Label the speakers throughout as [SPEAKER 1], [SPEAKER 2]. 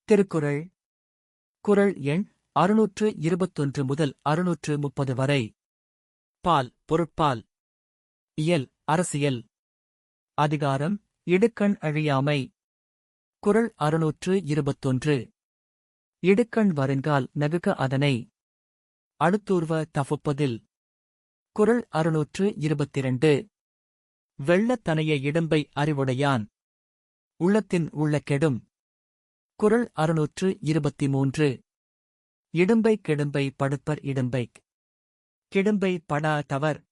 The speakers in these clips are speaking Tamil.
[SPEAKER 1] திருக்குறள் குறள் எண் 621 முதல் 630 வரை. பால் பொருட்பால். இயல் அரசியல். அதிகாரம் இடுக்கண் அழியாமை. குறள் 621. இடுக்கண் வருங்கால் நகுக அதனை அடுத்தூர்வ தஃப்புப்பதில். குறள் 622. வெள்ளத்தனைய இடும்பை அறிவுடையான் உள்ளத்தின் உள்ள கெடும். குறள் 623. இடும்பை கெடும்பை படுப்பர் இடும்பைக் கெடும்பை படா தவர்.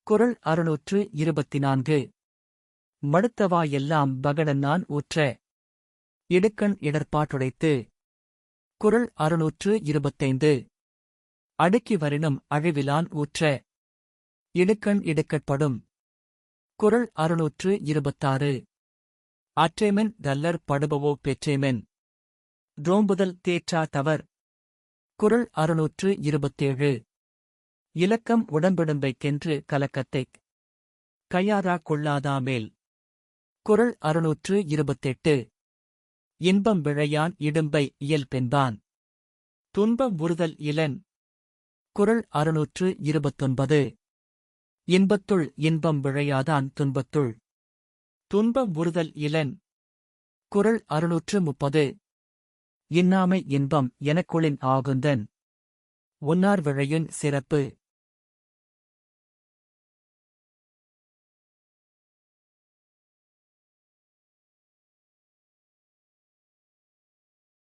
[SPEAKER 1] குறள் 624. மடுத்தவா எல்லாம் பகடன்னான் ஊற்ற இடுக்கண் இடர்பாட்டுடைத்து. குறள் 625. அடுக்கி வரினும் அழிவிலான் ஊற்ற இடுக்கண் இடுக்கட்படும். குறள் 626. ஆற்றேமென் தல்லர் படுபவோ பெற்றேமென் ரோம்புதல் தேற்றா தவர். குறள் 627. இலக்கம் உடம்பிடும்பைக்கென்று கலக்கத்தைக் கையாரா கொள்ளாதா மேல். குறள் 628. இன்பம் விழையான் இடும்பை இயல்பென்பான் துன்பம் உறுதல் இலன். குறள் 629. இன்பத்துள் இன்பம் விழையாதான் துன்பத்துள் துன்பம் உறுதல் இலன். குறள் 630. இன்னாமை இன்பம் எனக்குளின் ஆகுந்தன் ஒன்னார் விழையுன் சிறப்பு.